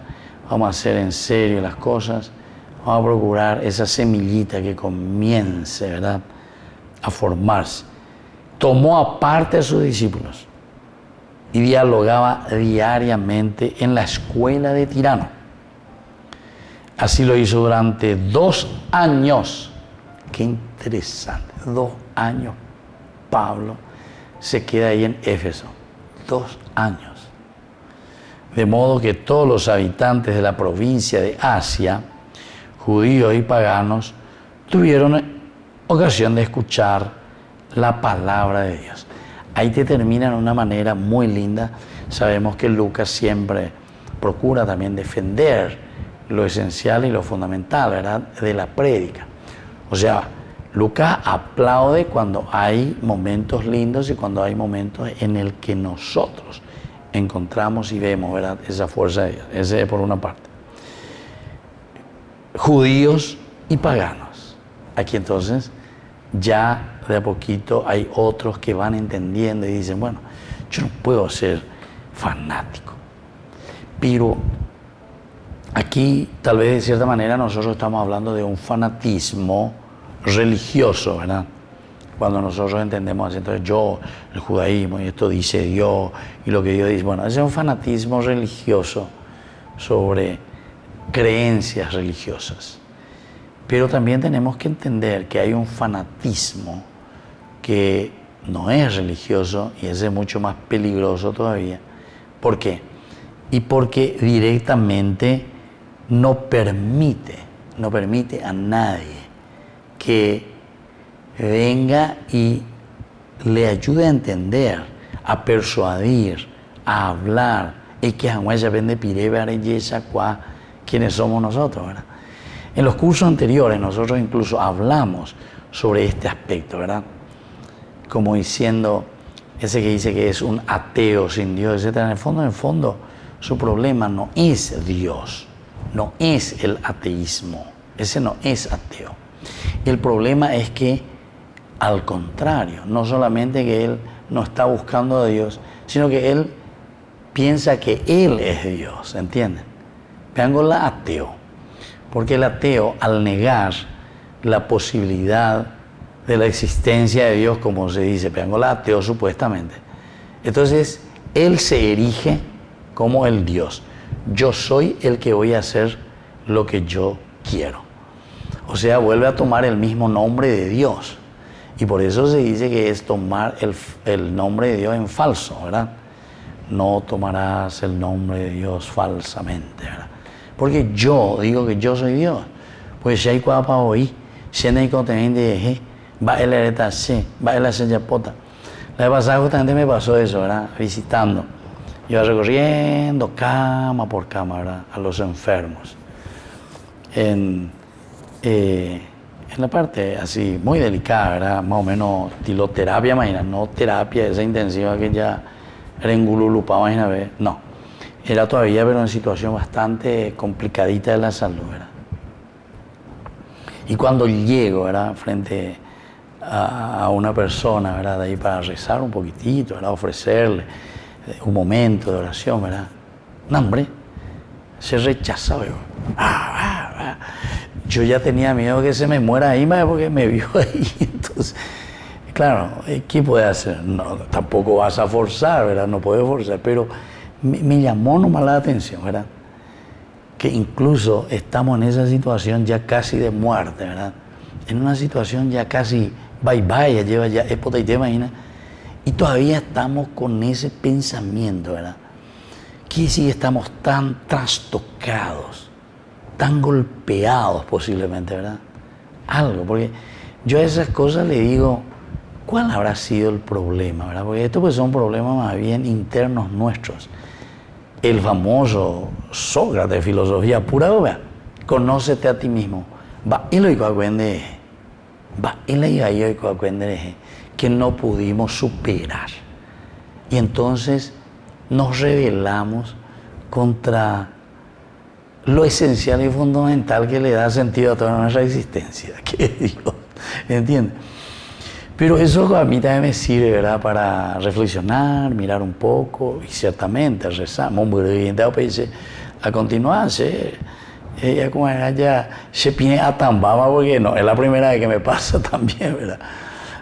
Vamos a hacer en serio las cosas. Vamos a procurar esa semillita que comience, ¿verdad?, a formarse. Tomó aparte a sus discípulos y dialogaba diariamente en la escuela de Tirano. Así lo hizo durante 2 años. Qué interesante, 2 años Pablo se queda ahí en Éfeso, 2 años. De modo que todos los habitantes de la provincia de Asia, judíos y paganos, tuvieron ocasión de escuchar la palabra de Dios. Ahí te termina de una manera muy linda. Sabemos que Lucas siempre procura también defender lo esencial y lo fundamental, ¿verdad?, de la prédica. O sea, Lucas aplaude cuando hay momentos lindos y cuando hay momentos en el que nosotros encontramos y vemos, ¿verdad?, esa fuerza de Dios. Ese es por una parte. Judíos y paganos. Aquí entonces ya de a poquito hay otros que van entendiendo y dicen, bueno, yo no puedo ser fanático, pero aquí tal vez de cierta manera nosotros estamos hablando de un fanatismo religioso, ¿verdad? Cuando nosotros entendemos así, entonces yo, el judaísmo, y esto dice Dios, y lo que Dios dice, bueno, ese es un fanatismo religioso sobre creencias religiosas. Pero también tenemos que entender que hay un fanatismo que no es religioso y ese es mucho más peligroso todavía. ¿Por qué? Y porque directamente no permite a nadie que venga y le ayude a entender, a persuadir, a hablar, y que ya vende pirebe areyesa qua quiénes somos nosotros, ¿verdad? En los cursos anteriores nosotros incluso hablamos sobre este aspecto, ¿verdad? Como diciendo, ese que dice que es un ateo sin Dios, etc. En el fondo, su problema no es Dios, no es el ateísmo, ese no es ateo. El problema es que, al contrario, no solamente que él no está buscando a Dios, sino que él piensa que él es Dios, ¿entienden? Vean la ateo. Porque el ateo, al negar la posibilidad de la existencia de Dios, como se dice, pero el ateo supuestamente, entonces él se erige como el Dios. Yo soy el que voy a hacer lo que yo quiero. O sea, vuelve a tomar el mismo nombre de Dios. Y por eso se dice que es tomar el nombre de Dios en falso, ¿verdad? No tomarás el nombre de Dios falsamente, ¿verdad? Porque yo digo que yo soy Dios. Pues si hay cuapa hoy, si hay contenido de va el hereta se, va el aseyapota. La vez pasada justamente me pasó eso, ¿verdad? Visitando. Yo recorriendo cama por cama, ¿verdad? A los enfermos. En la parte así muy delicada, ¿verdad? Más o menos tiloterapia, imagina, no terapia esa intensiva que ya era en Gululupa, imagina, no. Era todavía, pero en situación bastante complicadita de la salud, ¿verdad? Y cuando llego, ¿verdad? Frente a una persona, ¿verdad? De ahí para rezar un poquitito, ¿verdad? Ofrecerle un momento de oración, ¿verdad? No, hombre, se rechazaba. Yo ya tenía miedo que se me muera ahí, porque me vio ahí. Entonces, claro, ¿qué puede hacer? No, tampoco vas a forzar, ¿verdad? No puedes forzar, pero me llamó nomás la atención, ¿verdad? Que incluso estamos en esa situación ya casi de muerte, ¿verdad? En una situación ya casi bye-bye, ya lleva ya época y te imaginas, y todavía estamos con ese pensamiento, ¿verdad? Que si estamos tan trastocados, tan golpeados posiblemente, ¿verdad? Algo, porque yo a esas cosas le digo, ¿cuál habrá sido el problema, verdad? Porque estos pues son problemas más bien internos nuestros. El famoso Sócrates, filosofía pura, ¿verdad? Conócete a ti mismo. Va, y lo que no pudimos superar. Y entonces nos rebelamos contra lo esencial y fundamental que le da sentido a toda nuestra existencia, que es Dios, ¿entiendes? Pero eso a mí también me sirve, ¿verdad? Para reflexionar, mirar un poco y ciertamente rezar. A continuarse, ella como era ya se pide a Tambama porque no, es la primera vez que me pasa también, ¿verdad?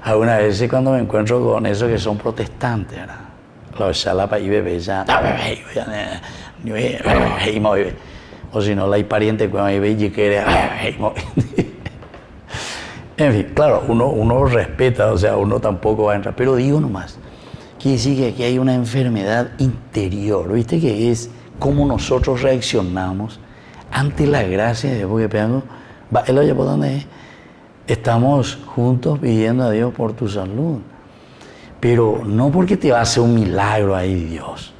Algunas veces cuando me encuentro con esos que son protestantes, ¿verdad? Los chalapa y bebé ya, o si no, la pariente cuando bebé y quiere, en fin, claro, uno respeta, o sea, uno tampoco va a entrar, pero digo nomás, quiere decir que aquí hay una enfermedad interior, ¿viste? Que es cómo nosotros reaccionamos ante la gracia de Dios, porque pegando, él oye por dónde es, estamos juntos pidiendo a Dios por tu salud, pero no porque te va a hacer un milagro ahí Dios,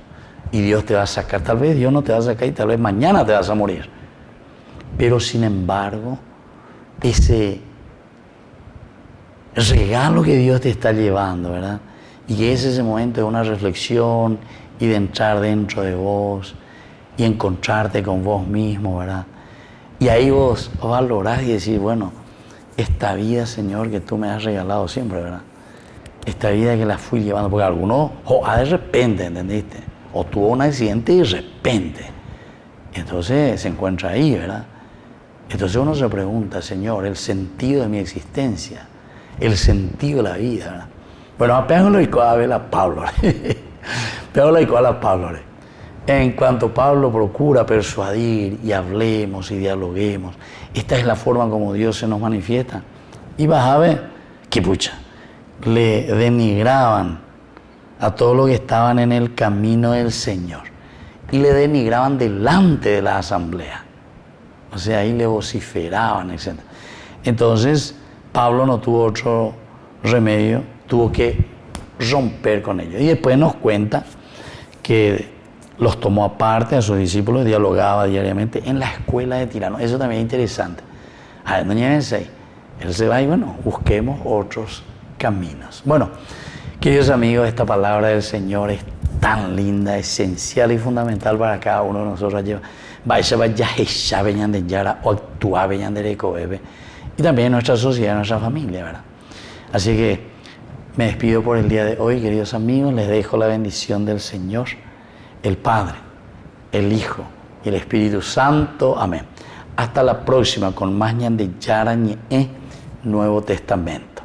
y Dios te va a sacar, tal vez Dios no te va a sacar y tal vez mañana te vas a morir, pero sin embargo, ese regalo que Dios te está llevando, ¿verdad? Y que es ese momento de una reflexión y de entrar dentro de vos y encontrarte con vos mismo, ¿verdad? Y ahí vos valorás y decís, bueno, esta vida, Señor, que tú me has regalado siempre, ¿verdad? Esta vida que la fui llevando, porque algunos, de repente, ¿entendiste? O tuvo un accidente y de repente. Entonces se encuentra ahí, ¿verdad? Entonces uno se pregunta, Señor, el sentido de mi existencia, el sentido de la vida, ¿verdad? Bueno, apenas lo dijo a ver a Pablo. En cuanto Pablo procura persuadir y hablemos y dialoguemos, esta es la forma como Dios se nos manifiesta. Y vas a ver que pucha, le denigraban a todos los que estaban en el camino del Señor y le denigraban delante de la asamblea. O sea, ahí le vociferaban, etc. Entonces, Pablo no tuvo otro remedio, tuvo que romper con ellos. Y después nos cuenta que los tomó aparte a sus discípulos, dialogaba diariamente en la escuela de Tirano. Eso también es interesante. A ver, no llévense. Él se va y bueno, busquemos otros caminos. Bueno, queridos amigos, esta palabra del Señor es tan linda, esencial y fundamental para cada uno de nosotros. Y también en nuestra sociedad, en nuestra familia, ¿verdad? Así que me despido por el día de hoy, queridos amigos. Les dejo la bendición del Señor, el Padre, el Hijo y el Espíritu Santo. Amén. Hasta la próxima con más Ñande Yarañe Nuevo Testamento.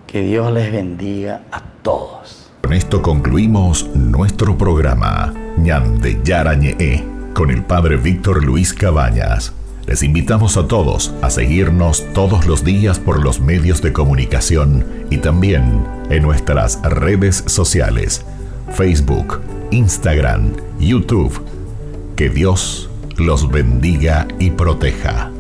Que Dios les bendiga a todos. Con esto concluimos nuestro programa Ñande Yarañe con el Padre Víctor Luis Cabañas. Les invitamos a todos a seguirnos todos los días por los medios de comunicación y también en nuestras redes sociales, Facebook, Instagram, YouTube. Que Dios los bendiga y proteja.